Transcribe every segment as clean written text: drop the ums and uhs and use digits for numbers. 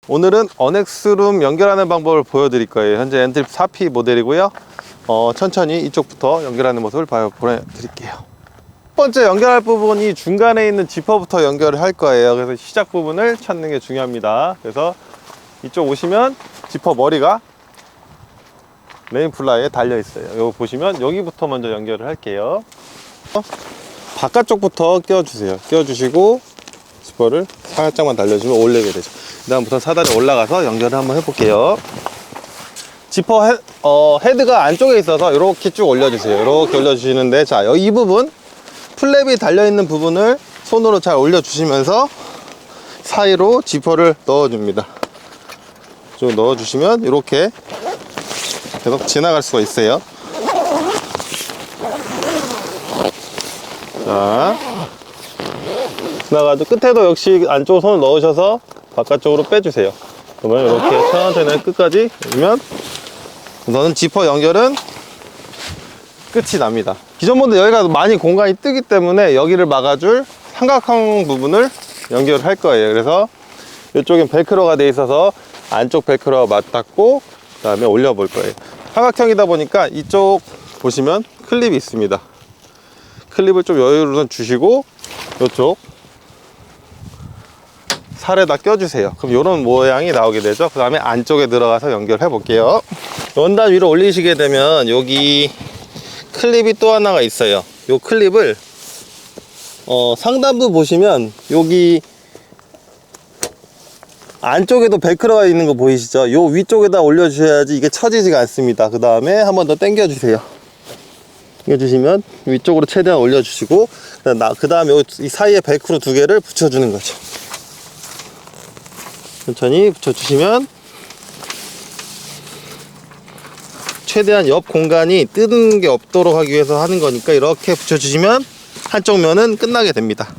오늘은 어넥스룸 연결하는 방법을 보여드릴 거예요. 현재 엔트립 4P 모델이고요. 천천히 이쪽부터 연결하는 모습을 보여드릴게요. 첫 번째 연결할 부분이 중간에 있는 지퍼부터 연결을 할 거예요. 그래서 시작 부분을 찾는 게 중요합니다. 그래서 이쪽 오시면 지퍼 머리가 메인 플라이에 달려 있어요. 여기 보시면 여기부터 먼저 연결을 할게요. 바깥쪽부터 끼워주세요. 끼워주시고 지퍼를 살짝만 달려주면 올리게 되죠. 그 다음부터 사다리 올라가서 연결을 한번 해볼게요. 지퍼 헤드가 안쪽에 있어서 이렇게 쭉 올려주세요. 이렇게 올려주시는데, 자, 이 부분 플랩이 달려있는 부분을 손으로 잘 올려주시면서 사이로 지퍼를 넣어줍니다. 좀 넣어주시면 이렇게 계속 지나갈 수가 있어요. 자, 지나가도 끝에도 역시 안쪽으로 손을 넣으셔서 바깥쪽으로 빼주세요. 그러면 이렇게 천천히 끝까지 오면 우선은 지퍼 연결은 끝이 납니다. 기존 모델 여기가 많이 공간이 뜨기 때문에 여기를 막아줄 삼각형 부분을 연결할 거예요. 그래서 이쪽엔 벨크로가 돼 있어서 안쪽 벨크로와 맞닿고 그 다음에 올려 볼 거예요. 삼각형이다 보니까 이쪽 보시면 클립이 있습니다. 클립을 좀 여유를 주시고 이쪽 살에다 껴주세요. 그럼 이런 모양이 나오게 되죠. 그 다음에 안쪽에 들어가서 연결해 볼게요. 원단 위로 올리시게 되면 여기 클립이 또 하나가 있어요. 이 클립을 상단부 보시면 여기 안쪽에도 벨크로가 있는 거 보이시죠? 요 위쪽에다 올려주셔야지 이게 처지지가 않습니다. 그 다음에 한 번 더 당겨주세요. 당겨주시면 위쪽으로 최대한 올려주시고 그 다음에 이 사이에 벨크로 두 개를 붙여주는 거죠. 천천히 붙여주시면 최대한 옆 공간이 뜨는 게 없도록 하기 위해서 하는 거니까 이렇게 붙여주시면 한쪽 면은 끝나게 됩니다.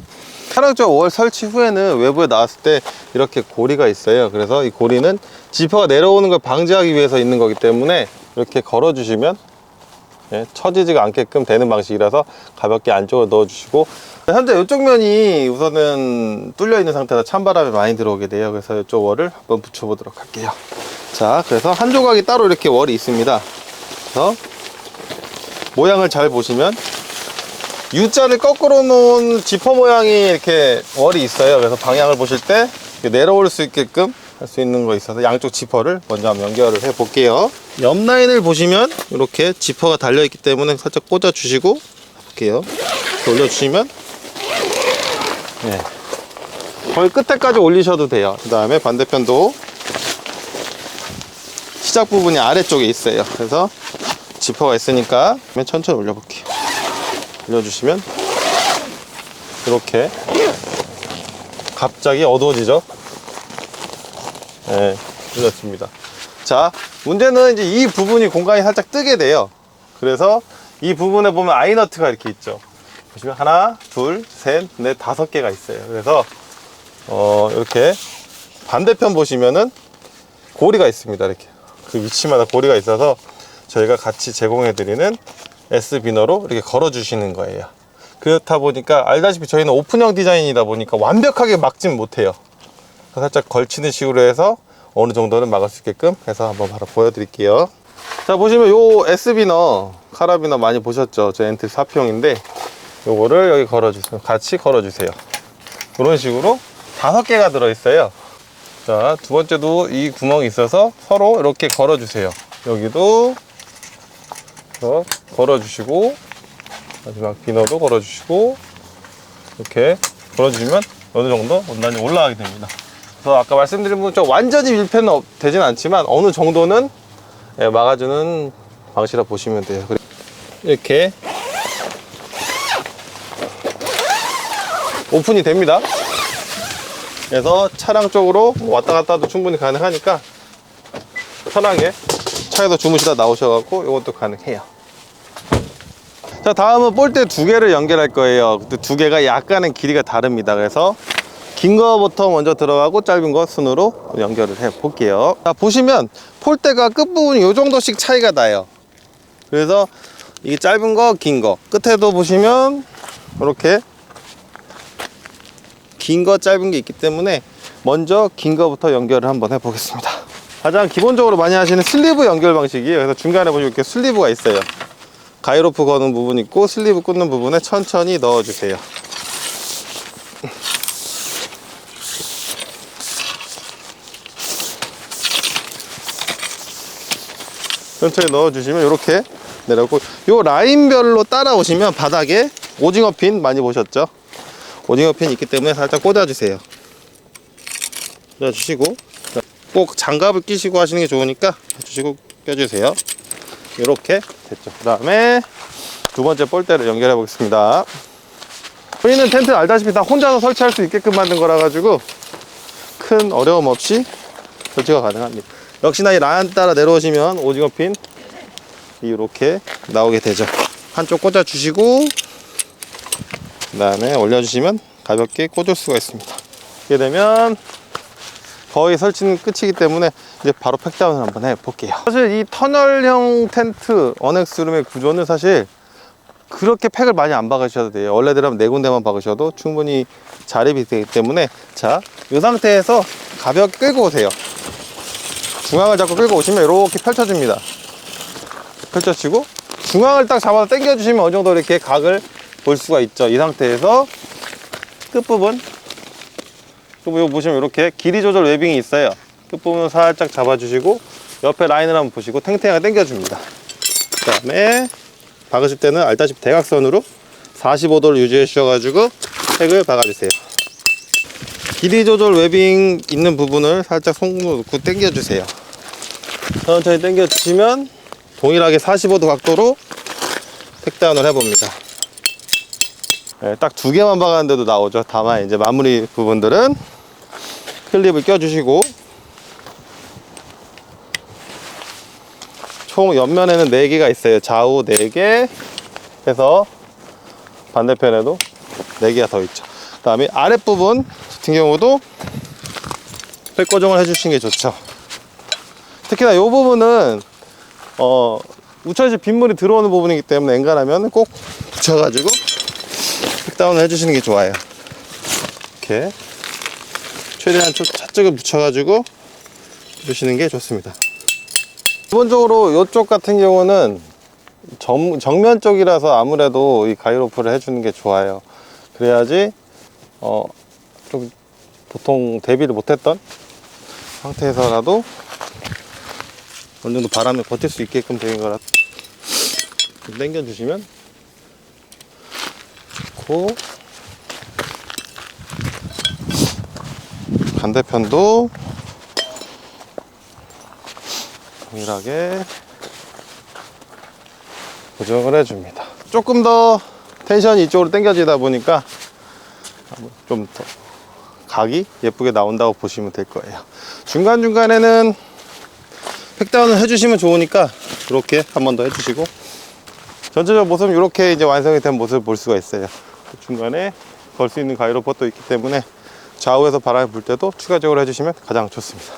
차량적 월 설치 후에는 외부에 나왔을 때 이렇게 고리가 있어요. 그래서 이 고리는 지퍼가 내려오는 걸 방지하기 위해서 있는 거기 때문에 이렇게 걸어주시면 처지지가 않게끔 되는 방식이라서 가볍게 안쪽으로 넣어주시고, 현재 이쪽 면이 우선은 뚫려 있는 상태라 찬바람이 많이 들어오게 돼요. 그래서 이쪽 월을 한번 붙여보도록 할게요. 자, 그래서 한 조각이 따로 이렇게 월이 있습니다. 그래서 모양을 잘 보시면 U자를 거꾸로 놓은 지퍼 모양이 이렇게 월이 있어요. 그래서 방향을 보실 때 내려올 수 있게끔 할 수 있는 거 있어서 양쪽 지퍼를 먼저 한번 연결을 해 볼게요. 옆 라인을 보시면 이렇게 지퍼가 달려 있기 때문에 살짝 꽂아 주시고 볼게요. 올려 주시면 거의 끝에까지 올리셔도 돼요. 그 다음에 반대편도 시작 부분이 아래쪽에 있어요. 그래서 지퍼가 있으니까 천천히 올려 볼게요. 올려주시면 이렇게 갑자기 어두워지죠. 올렸습니다. 자, 문제는 이제 이 부분이 공간이 살짝 뜨게 돼요. 그래서 이 부분에 보면 아이너트가 이렇게 있죠. 보시면 하나, 둘, 셋, 넷, 5개가 있어요. 그래서 이렇게 반대편 보시면은 고리가 있습니다. 이렇게 그 위치마다 고리가 있어서 저희가 같이 제공해드리는 S비너로 이렇게 걸어주시는 거예요. 그렇다 보니까 알다시피 저희는 오픈형 디자인이다 보니까 완벽하게 막진 못해요. 살짝 걸치는 식으로 해서 어느 정도는 막을 수 있게끔 해서 한번 바로 보여드릴게요. 자, 보시면 요 S비너, 카라비너 많이 보셨죠? 저 엔트립 4P형인데 요거를 여기 걸어주세요. 같이 걸어주세요. 이런 식으로 5개가 들어있어요. 자, 두 번째도 이 구멍이 있어서 서로 이렇게 걸어주세요. 여기도 걸어주시고, 마지막 비너도 걸어주시고, 이렇게 걸어주시면 어느 정도 원단이 올라가게 됩니다. 그래서 아까 말씀드린 것처럼 완전히 밀폐는 되진 않지만 어느 정도는 막아주는 방식이라 보시면 돼요. 이렇게 오픈이 됩니다. 그래서 차량 쪽으로 왔다 갔다도 충분히 가능하니까 편하게 차에서 주무시다 나오셔갖고 이것도 가능해요. 자, 다음은 볼대 2개를 연결할 거예요. 근데 2개가 약간은 길이가 다릅니다. 그래서 긴 거부터 먼저 들어가고 짧은 거 순으로 연결을 해 볼게요. 자, 보시면 폴대가 끝부분이 요 정도씩 차이가 나요. 그래서 이게 짧은 거, 긴 거, 끝에도 보시면 이렇게 긴 거, 짧은 게 있기 때문에 먼저 긴 거부터 연결을 한번 해보겠습니다. 가장 기본적으로 많이 하시는 슬리브 연결 방식이에요. 그래서 중간에 보시면 이렇게 슬리브가 있어요. 가이로프 거는 부분 있고 슬리브 꽂는 부분에 천천히 넣어주세요. 천천히 넣어주시면 이렇게 내려오고, 요 라인별로 따라오시면 바닥에 오징어 핀 많이 보셨죠? 오징어 핀이 있기 때문에 살짝 꽂아주세요. 꽂아주시고, 꼭 장갑을 끼시고 하시는 게 좋으니까 해주시고 껴주세요. 이렇게 됐죠. 그 다음에 두 번째 볼대를 연결해 보겠습니다. 우리는 텐트 알다시피 다 혼자서 설치할 수 있게끔 만든 거라 가지고 큰 어려움 없이 설치가 가능합니다. 역시나 이 라인 따라 내려오시면 오징어 핀 이렇게 나오게 되죠. 한쪽 꽂아 주시고 그 다음에 올려주시면 가볍게 꽂을 수가 있습니다. 이렇게 되면 거의 설치는 끝이기 때문에 이제 바로 팩다운을 한번 해볼게요. 사실 이 터널형 텐트 어넥스룸의 구조는 사실 그렇게 팩을 많이 안 박으셔도 돼요. 원래대로면 4군데만 박으셔도 충분히 자립이 되기 때문에, 자, 이 상태에서 가볍게 끌고 오세요. 중앙을 잡고 끌고 오시면 이렇게 펼쳐줍니다. 펼쳐지고 중앙을 딱 잡아서 당겨주시면 어느 정도 이렇게 각을 볼 수가 있죠. 이 상태에서 끝부분, 여기 보시면 이렇게 길이 조절 웨빙이 있어요. 끝부분 살짝 잡아주시고 옆에 라인을 한번 보시고 탱탱하게 당겨줍니다. 그 다음에 박으실 때는 알다시피 대각선으로 45도를 유지해 주셔가지고 팩을 박아주세요. 길이 조절 웨빙 있는 부분을 살짝 손으로 놓고 당겨주세요. 천천히 당겨주시면 동일하게 45도 각도로 팩다운을 해봅니다. 네, 딱 2개만 박았는데도 나오죠. 다만 이제 마무리 부분들은 클립을 껴주시고, 총 옆면에는 4개가 있어요. 좌우 4개 해서 반대편에도 4개가 더 있죠. 그 다음에 아랫부분 같은 경우도 팩 고정을 해주시는 게 좋죠. 특히나 이 부분은 우천시 빗물이 들어오는 부분이기 때문에 엔간하면 꼭 붙여가지고 팩다운을 해주시는 게 좋아요. 이렇게 최대한 차쪽에 붙여가지고 해주시는 게 좋습니다. 기본적으로 이쪽 같은 경우는 정면 쪽이라서 아무래도 이 가이로프를 해주는 게 좋아요. 그래야지 좀 보통 대비를 못했던 상태에서라도 어느 정도 바람에 버틸 수 있게끔 되는 거라 좀 당겨주시면 좋고, 반대편도 동일하게 고정을 해줍니다. 조금 더 텐션이 이쪽으로 당겨지다 보니까 좀 더 각이 예쁘게 나온다고 보시면 될 거예요. 중간중간에는 팩다운을 해주시면 좋으니까 이렇게 한 번 더 해주시고, 전체적 모습은 이렇게 이제 완성이 된 모습을 볼 수가 있어요. 중간에 걸 수 있는 가이로퍼도 있기 때문에 좌우에서 바람이 불 때도 추가적으로 해주시면 가장 좋습니다.